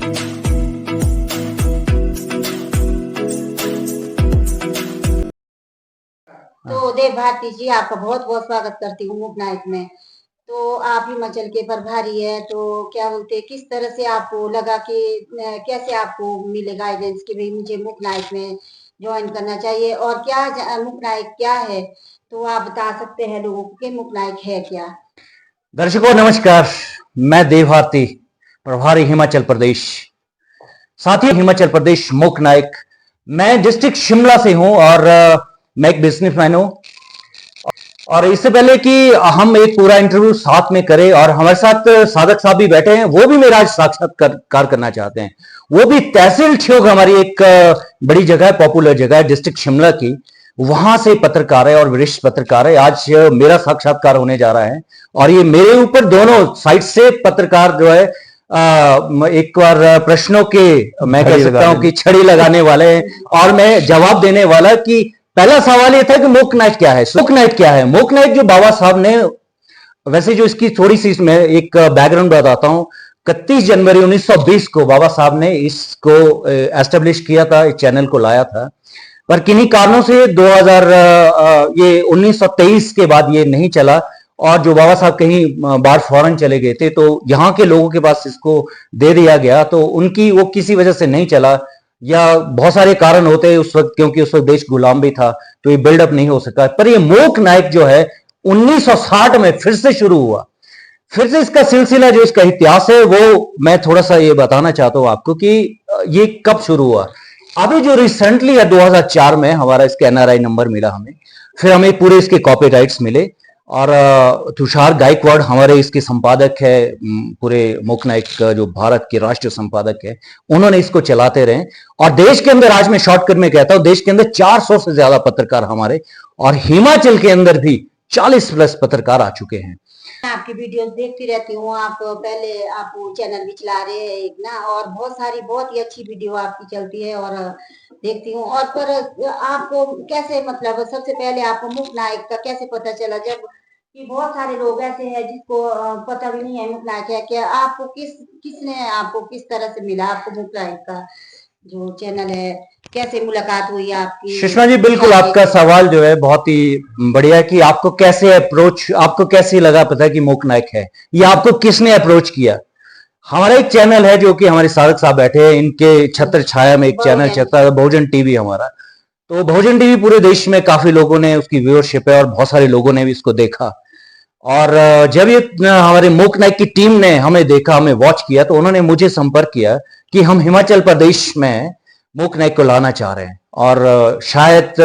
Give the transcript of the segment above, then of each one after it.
तो देव भारती जी, आपका बहुत बहुत स्वागत करती हूँ मूक नाइट में। तो आप हिमाचल के प्रभारी है, तो क्या बोलते हैं, किस तरह से आपको लगा कि कैसे आपको मिले गाइडेंस कि भाई मुझे मूक नाइट में ज्वाइन करना चाहिए, और क्या मूक नाइट क्या है, तो आप बता सकते हैं लोगों को कि मूक नाइट है क्या। दर्शकों नमस्कार, मैं देव भारती, प्रभारी हिमाचल प्रदेश, साथी हिमाचल प्रदेश मूक नायक। मैं डिस्ट्रिक्ट शिमला से हूं और मैं एक बिजनेसमैन हूं। और इससे पहले कि हम एक पूरा इंटरव्यू साथ में करें, और हमारे साथ साधक साहब भी बैठे हैं, वो भी मेरा आज साक्षात्कार करना चाहते हैं। वो भी तहसील ठियोग, हमारी एक बड़ी जगह है, पॉपुलर जगह है डिस्ट्रिक्ट शिमला की, वहां से पत्रकार है और वरिष्ठ पत्रकार है। आज मेरा साक्षात्कार होने जा रहा है और ये मेरे ऊपर दोनों साइड से पत्रकार जो है एक बार प्रश्नों के मैं कह सकता हूं कि छड़ी लगाने वाले हैं, और मैं जवाब देने वाला कि पहला सवाल ये था कि मूक नाइट क्या है। मूक नाइट क्या है? मूक नाइट जो बाबा साहब ने, वैसे जो इसकी थोड़ी सी इसमें एक बैकग्राउंड बताता हूं, 31 जनवरी 1920 को बाबा साहब ने इसको एस्टेब्लिश किया था, इस चैनल को लाया था। पर किन्हीं कारणों से 2000 ये 1923 के बाद ये नहीं चला, और जो बाबा साहब कहीं बाहर फॉरेन चले गए थे, तो यहाँ के लोगों के पास इसको दे दिया गया, तो उनकी वो किसी वजह से नहीं चला, या बहुत सारे कारण होते हैं उस वक्त, क्योंकि उस वक्त देश गुलाम भी था, तो ये बिल्डअप नहीं हो सका। पर ये मूक नाइट जो है 1960 में फिर से शुरू हुआ। फिर से इसका सिलसिला, जो इसका इतिहास है, वो मैं थोड़ा सा ये बताना चाहता हूं आपको कि ये कब शुरू हुआ। अभी जो रिसेंटली है 2004 में हमारा इसका एनआरआई नंबर मिला हमें, फिर हमें पूरे इसके कॉपीराइट्स मिले, और तुषार गायकवाड़ हमारे इसके संपादक है, पूरे मूक नाइट का जो भारत के राष्ट्रीय संपादक है, उन्होंने इसको चलाते रहे। और देश के अंदर, आज मैं शॉर्टकट में कहता हूं, देश के अंदर 400 से ज्यादा पत्रकार हमारे, और हिमाचल के अंदर भी 40 प्लस पत्रकार आ चुके हैं। आपकी वीडियोस देखती रहती हूँ। आप पहले आप चैनल भी चला रहे हैं एक ना, और बहुत सारी बहुत ही अच्छी वीडियो आपकी चलती है और देखती हूँ। और पर आपको कैसे, मतलब सबसे पहले आपको मूक नाइट का कैसे पता चला, जब कि बहुत सारे लोग ऐसे हैं जिसको पता भी नहीं है मूक नाइट है क्या। आपको किसने आपको किस तरह से मिला, आपको मूक नाइट का जो चैनल है, कैसे मुलाकात हुई आपकी? सुषमा जी, बिल्कुल आपका सवाल जो है बहुत ही बढ़िया, कि आपको कैसे अप्रोच, आपको कैसे लगा पता है कि मूक नाइट है, या आपको किसने अप्रोच किया। हमारा एक चैनल है जो कि हमारे साधक साहब बैठे हैं, इनके छत्र छाया में एक चैनल चलता है, बहुजन टीवी हमारा। तो बहुजन टीवी पूरे देश में काफी लोगों ने उसकी व्यूअरशिप है, और बहुत सारे लोगों ने भी इसको देखा। और जब ये हमारे मूक नाइट की टीम ने हमें देखा, हमें वॉच किया, तो उन्होंने मुझे संपर्क किया कि हम हिमाचल प्रदेश में मूक नाइट को लाना चाह रहे हैं। और शायद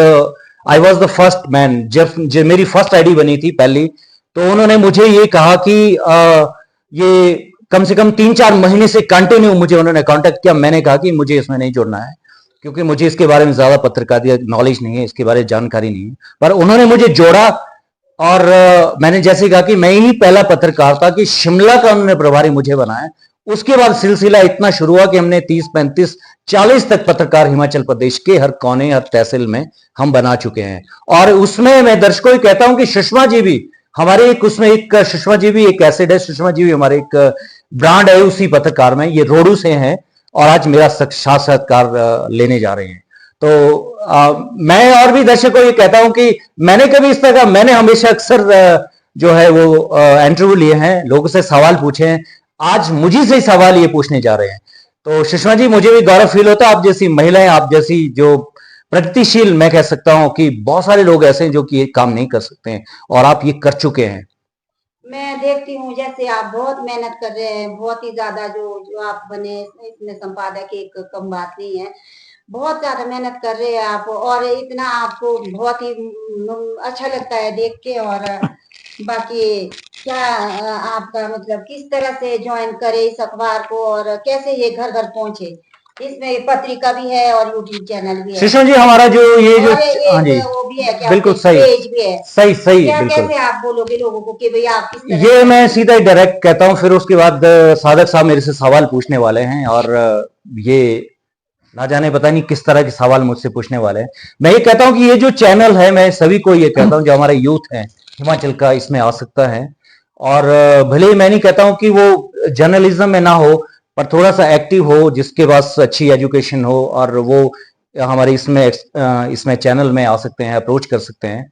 I was the first man, जब मेरी फर्स्ट आईडी बनी थी पहली, तो उन्होंने मुझे ये कहा कि ये कम से कम 3-4 महीने से कंटिन्यू मुझे उन्होंने कांटेक्ट किया। मैंने कहा कि मुझे इसमें नहीं जुड़ना है, क्योंकि मुझे इसके बारे में ज्यादा पत्रकारिता नॉलेज नहीं है, इसके बारे में जानकारी नहीं है। पर उन्होंने मुझे जोड़ा, और मैंने जैसे कहा कि मैं ही पहला पत्रकार था कि शिमला का उन्होंने प्रभारी मुझे बनाया। उसके बाद सिलसिला इतना शुरू हुआ कि हमने 30, 35, 40 तक पत्रकार हिमाचल प्रदेश के हर कोने, हर तहसील में हम बना चुके हैं। और उसमें मैं दर्शकों को कहता हूं कि सुषमा जी भी हमारे एक, उसमें एक सुषमा जी भी एक एसिड है, सुषमा जी भी हमारे एक ब्रांड है उसी पत्रकार में। ये रोडू से हैं और आज मेरा साक्षात्कार लेने जा रहे हैं। तो मैं और भी दर्शकों को ये कहता हूं कि मैंने कभी इस तरह का, मैंने हमेशा अक्सर जो है वो इंटरव्यू लिए हैं, लोगों से सवाल पूछे हैं, आज मुझे से सवाल ये पूछने जा रहे हैं। तो सुषमा जी, मुझे भी गौरव फील होता है, आप जैसी महिलाएं, आप जैसी जो प्रगतिशील, मैं कह सकता हूं कि बहुत सारे लोग ऐसे हैं जो कि ये काम नहीं कर सकते हैं, और आप ये कर चुके हैं। मैं देखती हूँ जैसे आप बहुत मेहनत कर रहे हैं, बहुत ही ज्यादा, जो आप बने इसमें संपादक एक कम बात नहीं है, बहुत ज्यादा मेहनत कर रहे हैं आप, और इतना आपको बहुत ही अच्छा लगता है देख के। और बाकी क्या आपका मतलब किस तरह से ज्वाइन करे इस अखबार को, और कैसे ये घर घर पहुंचे? इसमें पत्रिका भी है और यूट्यूब चैनल भी है। सुषमा जी, हमारा जो ये जो हाँ जी, वो भी है क्या? बिल्कुल सही, पेज भी है। सही क्या बिल्कुल। कैसे आप बोलोगे लोगों को कि भाई आप किस तरह? ये मैं सीधा ही डायरेक्ट कहता हूं, फिर उसके बाद साधक साहब मेरे से सवाल पूछने वाले हैं, और ये ना जाने पता नहीं किस तरह के सवाल मुझसे पूछने वाले हैं। मैं ये कहता हूं कि ये जो चैनल है, मैं सभी को ये कहता हूं जो हमारा यूथ है हिमाचल का, इसमें आ सकता है। और भले ही मैं नहीं कहता हूं कि वो जर्नलिज्म में ना हो, पर थोड़ा सा एक्टिव हो, जिसके पास अच्छी एजुकेशन हो, और वो हमारे इसमें चैनल में आ सकते हैं, अप्रोच कर सकते हैं।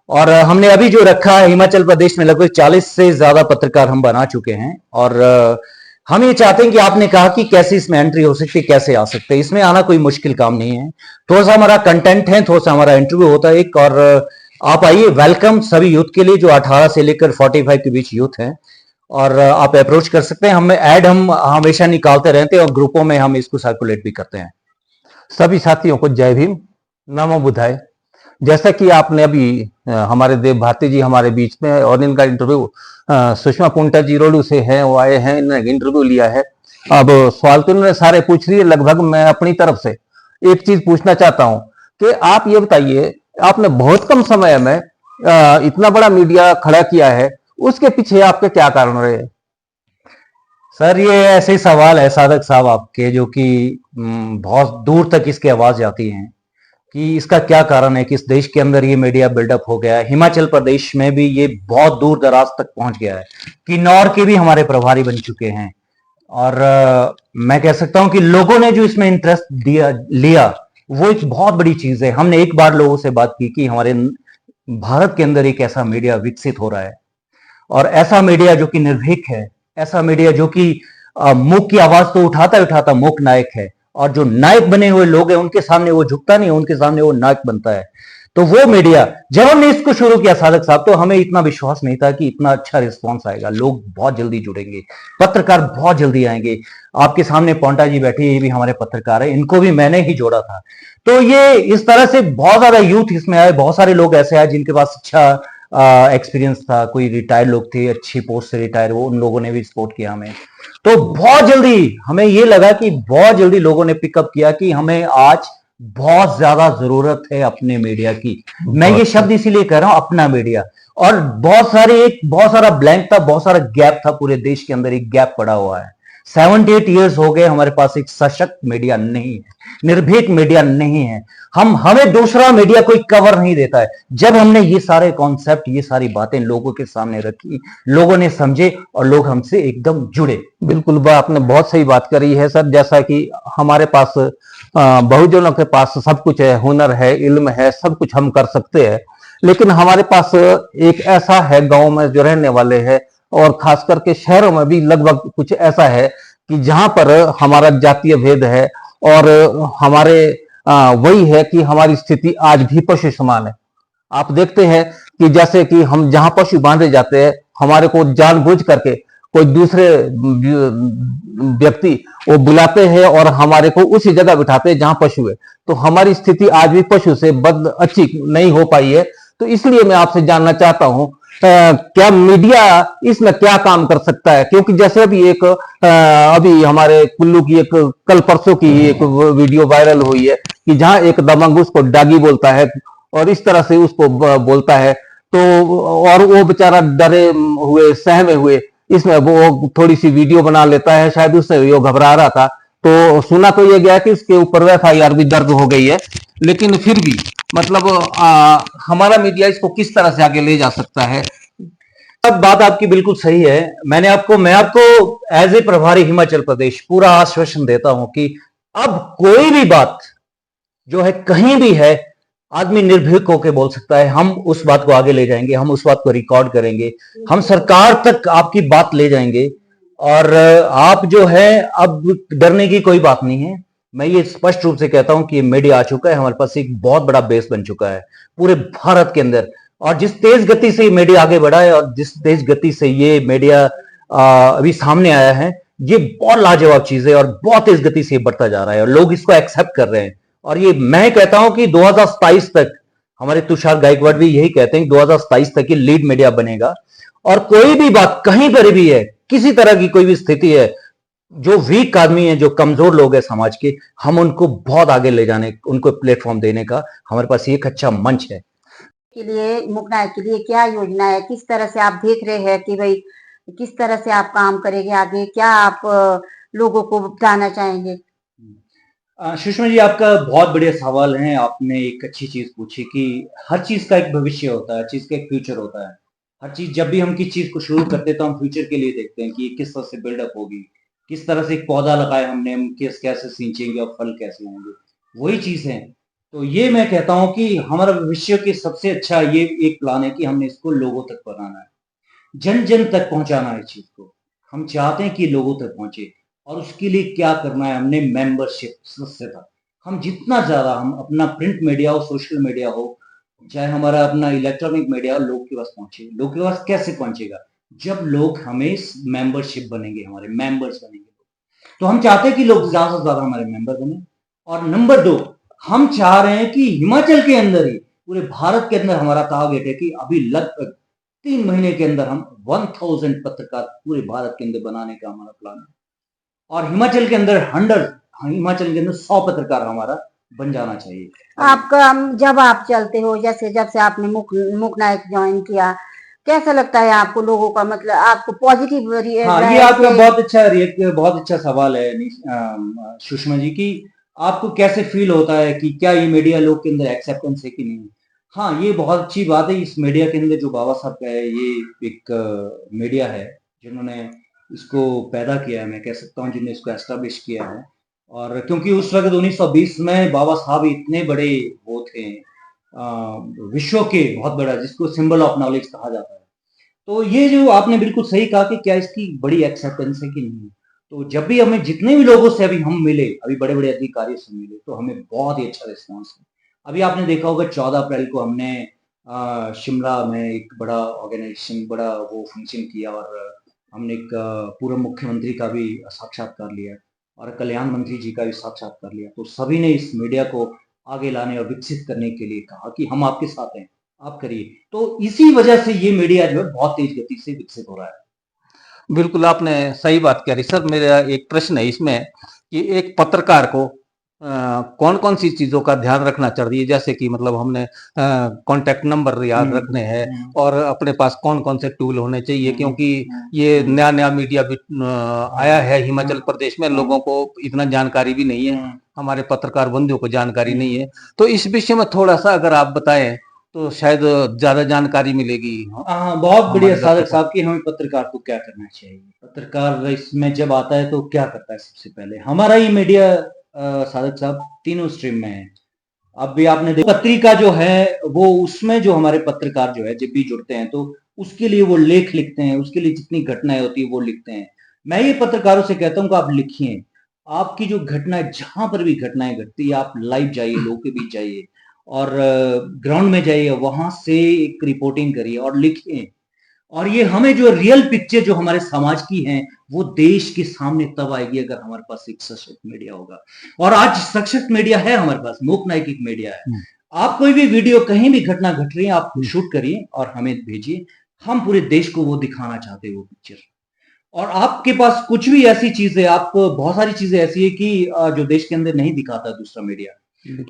और हमने अभी जो रखा है, हिमाचल प्रदेश में लगभग 40 से ज्यादा पत्रकार हम बना चुके हैं। और हम ये चाहते हैं कि आपने कहा कि कैसे इसमें एंट्री हो सकती है, कैसे आ सकते हैं, इसमें आना कोई मुश्किल काम नहीं है। थोड़ा सा हमारा कंटेंट है, थोड़ा सा हमारा इंटरव्यू होता है एक, और आप आइए, वेलकम सभी यूथ के लिए जो 18 से लेकर 45 के बीच यूथ हैं, और आप अप्रोच कर सकते हैं। हम हमेशा निकालते रहते हैं, और ग्रुपों में हम इसको सर्कुलेट भी करते हैं। सभी साथियों को जय भीम, नमो बुद्धाय। जैसा कि आपने अभी हमारे देव भारती जी हमारे बीच में, और इनका इंटरव्यू सुषमा पुंटा जी रोडू से है, वो आए हैं, इन्होंने इंटरव्यू लिया है। अब सवाल तो इन्होंने सारे पूछ लिए, लगभग मैं अपनी तरफ से एक चीज पूछना चाहता हूं कि आप ये बताइए, आपने बहुत कम समय में इतना बड़ा मीडिया खड़ा किया है, उसके पीछे आपके क्या कारण रहे? सर, ये ऐसे सवाल है साधक साहब आपके, जो कि बहुत दूर तक इसकी आवाज जाती है कि इसका क्या कारण है कि इस देश के अंदर ये मीडिया बिल्डअप हो गया है। हिमाचल प्रदेश में भी ये बहुत दूर दराज तक पहुंच गया है, किन्नौर के भी हमारे प्रभारी बन चुके हैं। और मैं कह सकता हूं कि लोगों ने जो इसमें इंटरेस्ट लिया, वो एक बहुत बड़ी चीज है। हमने एक बार लोगों से बात की कि हमारे भारत के अंदर एक ऐसा मीडिया विकसित हो रहा है, और ऐसा मीडिया जो कि निर्भीक है, ऐसा मीडिया जो कि मूक की आवाज तो उठाता ही उठाता मूक नायक है, और जो नायक बने हुए लोग हैं उनके सामने वो झुकता नहीं, उनके सामने वो नायक बनता है। तो वो मीडिया, जब हमने इसको शुरू किया साधक साहब, तो हमें इतना विश्वास नहीं था कि इतना अच्छा रिस्पॉन्स आएगा, लोग बहुत जल्दी जुड़ेंगे, पत्रकार बहुत जल्दी आएंगे। आपके सामने पौंटा जी बैठे, ये भी हमारे पत्रकार है, इनको भी मैंने ही जोड़ा था। तो ये इस तरह से बहुत ज्यादा यूथ इसमें आए, बहुत सारे लोग ऐसे आए जिनके पास अच्छा एक्सपीरियंस था, कोई रिटायर्ड लोग थे, अच्छी पोस्ट से रिटायर, वो उन लोगों ने भी सपोर्ट किया हमें। तो बहुत जल्दी हमें ये लगा कि बहुत जल्दी लोगों ने पिकअप किया कि हमें आज बहुत ज्यादा जरूरत है अपने मीडिया की। मैं ये शब्द इसीलिए कह रहा हूं, अपना मीडिया। और बहुत सारा ब्लैंक था, बहुत सारा गैप था, पूरे देश के अंदर एक गैप पड़ा हुआ है। 78 ईयर्स हो गए, हमारे पास एक सशक्त मीडिया नहीं है, निर्भीक मीडिया नहीं है। हमें दूसरा मीडिया कोई कवर नहीं देता है। जब हमने ये सारे कॉन्सेप्ट, ये सारी बातें लोगों के सामने रखी, लोगों ने समझे, और लोग हमसे एकदम जुड़े। बिल्कुल, आपने बहुत सही बात करी है सर। जैसा कि हमारे पास बहुजनों के पास सब कुछ है, हुनर है, इल्म है, सब कुछ हम कर सकते हैं, लेकिन हमारे पास एक ऐसा है, गांव में जो रहने वाले हैं, और खास करके शहरों में भी लगभग कुछ ऐसा है कि जहां पर हमारा जातीय भेद है, और हमारे वही है कि हमारी स्थिति आज भी पशु समान है। आप देखते हैं कि जैसे कि हम जहां पशु बांधे जाते हैं, हमारे को जानबूझ करके कोई दूसरे व्यक्ति वो बुलाते हैं और हमारे को उसी जगह बिठाते हैं जहां पशु है। तो हमारी स्थिति आज भी पशु से अच्छी नहीं हो पाई है। तो इसलिए मैं आपसे जानना चाहता हूं, क्या मीडिया इसमें क्या काम कर सकता है? क्योंकि जैसे अभी हमारे कुल्लू की एक कल परसों की एक वीडियो वायरल हुई है कि जहां एक दबंग उसको डागी बोलता है और इस तरह से उसको बोलता है, तो और वो बेचारा डरे हुए, सहमे हुए, इसमें वो थोड़ी सी वीडियो बना लेता है, शायद उससे वो घबरा रहा था। तो सुना तो ये गया कि उसके ऊपर एफआईआर भी दर्ज हो गई है, लेकिन फिर भी मतलब हमारा मीडिया इसको किस तरह से आगे ले जा सकता है? अब बात आपकी बिल्कुल सही है। मैं आपको एज ए प्रभारी हिमाचल प्रदेश पूरा आश्वासन देता हूं कि अब कोई भी बात जो है, कहीं भी है, आदमी निर्भीक होकर बोल सकता है। हम उस बात को आगे ले जाएंगे, हम उस बात को रिकॉर्ड करेंगे, हम सरकार तक आपकी बात ले जाएंगे। और आप जो है, अब डरने की कोई बात नहीं है। मैं ये स्पष्ट रूप से कहता हूं कि मीडिया आ चुका है, हमारे पास एक बहुत बड़ा बेस बन चुका है पूरे भारत के अंदर। और जिस तेज गति से मीडिया आगे बढ़ा है, और जिस तेज गति से ये मीडिया अभी सामने आया है, ये बहुत लाजवाब चीज है, और बहुत तेज गति से बढ़ता जा रहा है, और लोग इसको एक्सेप्ट कर रहे हैं। और ये मैं कहता हूं कि 2027 तक, हमारे तुषार गायकवाड़ भी यही कहते हैं, 2027 तक ये लीड मीडिया बनेगा। और कोई भी बात कहीं पर भी है, किसी तरह की कोई भी स्थिति है, जो वीक आदमी है, जो कमजोर लोग हैं समाज के, हम उनको बहुत आगे ले जाने, उनको प्लेटफॉर्म देने का हमारे पास एक अच्छा मंच है। के लिए मुकनायक के लिए क्या योजना है, किस तरह से आप देख रहे हैं कि भाई किस तरह से आप काम करेंगे आगे, क्या आप लोगों को बताना चाहेंगे? सुषमा जी, आपका बहुत बढ़िया सवाल है। आपने एक अच्छी चीज पूछी कि हर चीज का एक भविष्य होता है, हर चीज का एक फ्यूचर होता है। हर चीज, जब भी हम किसी चीज को शुरू करते हैं तो हम फ्यूचर के लिए देखते हैं कि ये किस तरह से बिल्डअप होगी, किस तरह से एक पौधा लगाया हमने, हम किस कैसे सींचेंगे और फल कैसे होंगे, वही चीज है। तो ये मैं कहता हूँ कि हमारा भविष्य की सबसे अच्छा ये एक प्लान है कि हमने इसको लोगों तक बनाना है, जन जन तक पहुंचाना है इस चीज को। हम चाहते हैं कि लोगों तक पहुंचे, और उसके लिए क्या करना है, हमने मेंबरशिप सदस्यता, हम जितना ज्यादा हम अपना प्रिंट मीडिया हो, सोशल मीडिया हो, चाहे हमारा अपना इलेक्ट्रॉनिक मीडिया हो, लोग के पास पहुंचे। लोग के पास कैसे पहुंचेगा, जब लोग हमें मेंबरशिप बनेंगे, हमारे मेंबर्स बनेंगे। तो हम चाहते हैं कि लोग ज्यादा से ज्यादा हमारे मेंबर बने। और नंबर 2, हम चाह रहे हैं कि हिमाचल के अंदर ही, पूरे भारत के अंदर हमारा टारगेट है कि अभी लगभग 3 महीने के अंदर हम 1000 पत्रकार पूरे भारत के अंदर बनाने का हमारा प्लान है। और हिमाचल के अंदर 100 पत्रकार हमारा बन जाना चाहिए। आपका जब आप चलते हो, जैसे जब से आपने मुक नायक ज्वाइन किया, कैसा लगता है आपको? लोगों का मतलब आपको पॉजिटिव हाँ, ये आपका बहुत अच्छा सवाल है सुषमा जी, कि आपको कैसे फील होता है कि क्या ये मीडिया लोग के अंदर एक्सेप्टेंस है कि नहीं। हाँ, ये बहुत अच्छी बात है। इस मीडिया के अंदर जो बाबा साहब का है, ये एक मीडिया है जिन्होंने इसको पैदा किया है, मैं कह सकता हूँ, जिन्होंने इसको एस्टेब्लिश किया है। और क्योंकि उस वक्त 1920 में बाबा साहब इतने बड़े वो थे, विश्व के बहुत बड़ा, जिसको सिंबल ऑफ नॉलेज कहा जाता है। तो ये जो आपने बिल्कुल सही कहा कि क्या इसकी बड़ी एक्सेप्टेंस है कि नहीं। तो जब भी हमें जितने भी लोगों से अभी हम मिले, अभी बड़े बड़े अधिकारियों से मिले, तो हमें बहुत ही अच्छा रिस्पॉन्स है। अभी आपने देखा होगा 14 अप्रैल को हमने शिमला में एक बड़ा ऑर्गेनाइजेशन, बड़ा वो फंक्शन किया, और हमने एक पूर्व मुख्यमंत्री का भी साक्षात्कार लिया और कल्याण मंत्री जी का भी साक्षात्कार लिया। तो सभी ने इस मीडिया को आगे लाने और विकसित करने के लिए कहा कि हम आपके साथ हैं, आप करिए। तो इसी वजह से ये मीडिया जो है बहुत तेज गति से विकसित हो रहा है। बिल्कुल आपने सही बात करी सर। मेरा एक प्रश्न है इसमें कि एक पत्रकार को कौन कौन सी चीजों का ध्यान रखना चाहिए, जैसे कि मतलब हमने कांटेक्ट नंबर याद रखने हैं, और अपने पास कौन कौन से टूल होने चाहिए, क्योंकि ये नया नया मीडिया भी आया है हिमाचल प्रदेश में, लोगों को इतना जानकारी भी नहीं है, हमारे पत्रकार बंधुओं को जानकारी नहीं है। तो इस विषय में थोड़ा सा अगर आप बताएं तो शायद ज्यादा जानकारी मिलेगी। हाँ, बहुत बढ़िया साधक साहब कि हमें पत्रकार को क्या करना चाहिए। पत्रकार इसमें जब आता है तो क्या करता है, सबसे पहले हमारा ये मीडिया साधक साहब तीनों स्ट्रीम में है। अब भी आपने देखा पत्रिका जो है वो, उसमें जो हमारे पत्रकार जो है जब भी जुड़ते हैं तो उसके लिए वो लेख लिखते हैं, उसके लिए जितनी घटनाएं होती है वो लिखते हैं। मैं ये पत्रकारों से कहता हूँ कि आप लिखिए, आपकी जो घटनाएं, जहां पर भी घटनाएं घटती है, आप लाइव जाइए, लोगों के बीच जाइए और ग्राउंड में जाइए, वहां से एक रिपोर्टिंग करिए और लिखिए। और ये हमें जो रियल पिक्चर जो हमारे समाज की है, वो देश के सामने तब आएगी अगर हमारे पास एक सशक्त मीडिया होगा। और आज सशक्त मीडिया है हमारे पास, मूक नायक एक मीडिया है। आप कोई भी वीडियो, कहीं भी घटना घट रही है, आप शूट करिए और हमें भेजिए, हम पूरे देश को वो दिखाना चाहते हैं, वो पिक्चर। और आपके पास कुछ भी ऐसी चीज है, आप बहुत सारी चीजें ऐसी है कि जो देश के अंदर नहीं दिखाता दूसरा मीडिया,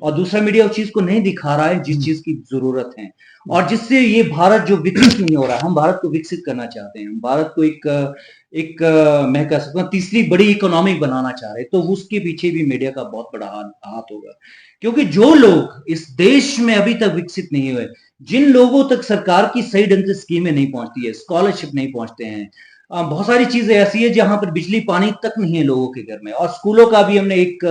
और दूसरा मीडिया उस चीज को नहीं दिखा रहा है जिस चीज की जरूरत है, और जिससे ये भारत जो विकसित नहीं हो रहा है। हम भारत को विकसित करना चाहते हैं, हम भारत को एक मैं कह सकता हूँ तीसरी बड़ी इकोनॉमी बनाना चाह रहे हैं। तो उसके पीछे भी मीडिया का बहुत बड़ा हाथ होगा, क्योंकि जो लोग इस देश में अभी तक विकसित नहीं हुए, जिन लोगों तक सरकार की सही ढंग से स्कीमें नहीं पहुंचती है, स्कॉलरशिप नहीं पहुंचते हैं, बहुत सारी चीजें ऐसी है जहां पर बिजली पानी तक नहीं है लोगों के घर में। और स्कूलों का भी हमने एक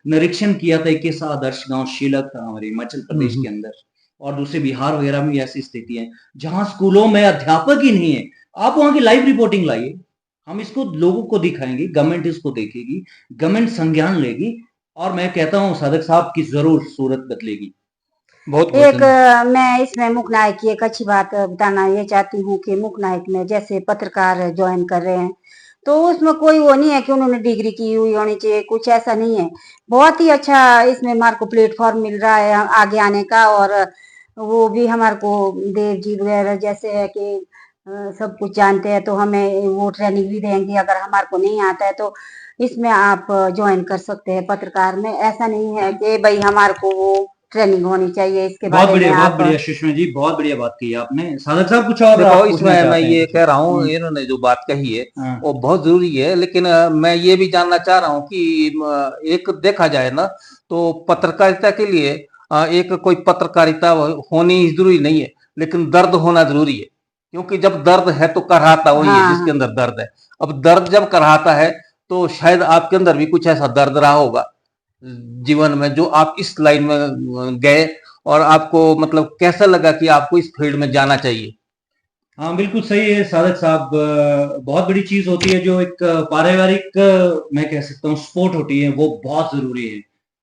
निरीक्षण किया था, एक ऐसा आदर्श गांव शीलक था हमारे हिमाचल प्रदेश के अंदर, और दूसरे बिहार वगैरह में ऐसी स्थिति है जहां स्कूलों में अध्यापक ही नहीं है। आप वहां की लाइव रिपोर्टिंग लाइए, हम इसको लोगों को दिखाएंगे, गवर्नमेंट इसको देखेगी, गवर्नमेंट संज्ञान लेगी, और मैं कहता हूँ साधक साहब की जरूर सूरत बदलेगी। बहुत एक मैं इसमें मुक नायक की एक अच्छी बात बताना ये चाहती हूँ कि मुक नायक में जैसे पत्रकार ज्वाइन कर रहे हैं, तो उसमें कोई वो नहीं है कि उन्होंने डिग्री की हुई होनी चाहिए, कुछ ऐसा नहीं है। बहुत ही अच्छा इसमें हमारे को प्लेटफॉर्म मिल रहा है आगे आने का। और वो भी हमारे को देव जी वगैरह जैसे है कि सब कुछ जानते हैं, तो हमें वो ट्रेनिंग भी देंगे। अगर हमारे को नहीं आता है तो इसमें आप ज्वाइन कर सकते हैं पत्रकार में। ऐसा नहीं है कि भाई हमारे को वो ट्रेनिंग होनी चाहिए इसके बहुत बारे में। बढ़िया, बहुत आप बढ़िया सुषमा जी, बहुत बढ़िया बात कही आपने। साधक साहब कुछ और देखो, आप पूछना इसमें मैं चाहते ये हैं? कह रहा हूँ, इन्होंने जो बात कही है हाँ। वो बहुत जरूरी है, लेकिन मैं ये भी जानना चाह रहा हूँ कि एक देखा जाए ना, तो पत्रकारिता के लिए एक कोई पत्रकारिता होनी जरूरी नहीं है, लेकिन दर्द होना जरूरी है। क्योंकि जब दर्द है तो कराहता वही है हाँ जिसके अंदर दर्द है। अब दर्द जब कराहता है तो शायद आपके अंदर भी कुछ ऐसा दर्द रहा होगा जीवन में, जो आप इस लाइन में गए और आपको मतलब कैसा लगा कि आपको इस फील्ड में जाना चाहिए। हाँ बिल्कुल सही है सादक साहब। बहुत बड़ी चीज होती है जो एक पारिवारिक मैं कह सकता हूँ स्पोर्ट होती है, वो बहुत जरूरी है।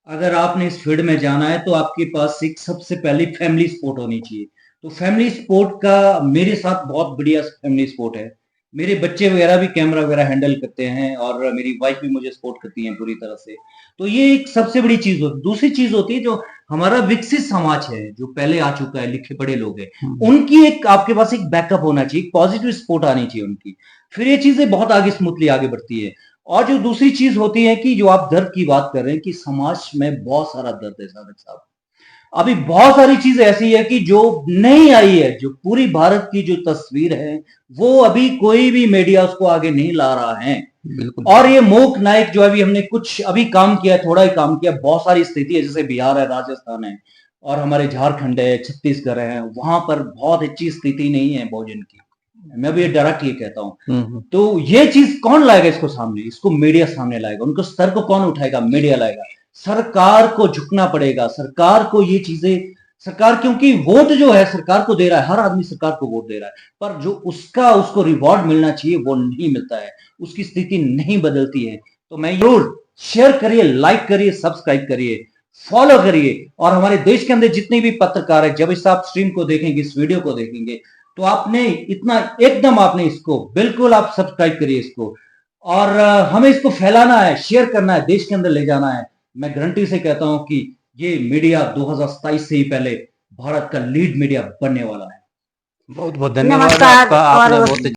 अगर आपने इस फील्ड में जाना है तो आपके पास एक सबसे पहले फैमिली सपोर्ट होनी चाहिए। तो फैमिली सपोर्ट का मेरे साथ बहुत बढ़िया फैमिली सपोर्ट है। मेरे बच्चे वगैरह भी कैमरा वगैरह हैंडल करते हैं और मेरी वाइफ भी मुझे सपोर्ट करती है पूरी तरह से। तो ये एक सबसे बड़ी चीज होती है। दूसरी चीज होती है जो हमारा विकसित समाज है, जो पहले आ चुका है, लिखे पढ़े लोग हैं, उनकी एक आपके पास एक बैकअप होना चाहिए, पॉजिटिव सपोर्ट आनी चाहिए उनकी। फिर ये चीजें बहुत आगे स्मूथली आगे बढ़ती है। और जो दूसरी चीज होती है कि जो आप दर्द की बात कर रहे हैं कि समाज में बहुत सारा दर्द है सादक साहब। अभी बहुत सारी चीज ऐसी है कि जो नहीं आई है, जो पूरी भारत की जो तस्वीर है वो अभी कोई भी मीडिया उसको आगे नहीं ला रहा है। बिल्कुल। और ये मूक नायक जो अभी हमने कुछ अभी काम किया, थोड़ा ही काम किया, बहुत सारी स्थिति है, जैसे बिहार है, राजस्थान है और हमारे झारखंड है, छत्तीसगढ़ है, वहां पर बहुत अच्छी स्थिति नहीं है भोजन की। मैं भी डायरेक्ट ये कहता हूँ। तो ये चीज कौन लाएगा इसको सामने? इसको मीडिया सामने लाएगा। उनको स्तर को कौन उठाएगा? मीडिया लाएगा। सरकार को झुकना पड़ेगा, सरकार को ये चीजें, सरकार क्योंकि वोट जो है सरकार को दे रहा है, हर आदमी सरकार को वोट दे रहा है, पर जो उसको रिवॉर्ड मिलना चाहिए वो नहीं मिलता है, उसकी स्थिति नहीं बदलती है। तो मैं जरूर शेयर करिए, लाइक करिए, सब्सक्राइब करिए, फॉलो करिए। और हमारे देश के अंदर जितने भी पत्रकार है, जब इस आप स्ट्रीम को देखेंगे, इस वीडियो को देखेंगे, तो आपने इतना एकदम आपने इसको बिल्कुल आप सब्सक्राइब करिए इसको। और हमें इसको फैलाना है, शेयर करना है, देश के अंदर ले जाना है। मैं गारंटी से कहता हूं कि ये मीडिया 2027 से ही पहले भारत का लीड मीडिया बनने वाला है। बहुत बहुत धन्यवाद नमस्कार। आपका, आपने और बहुत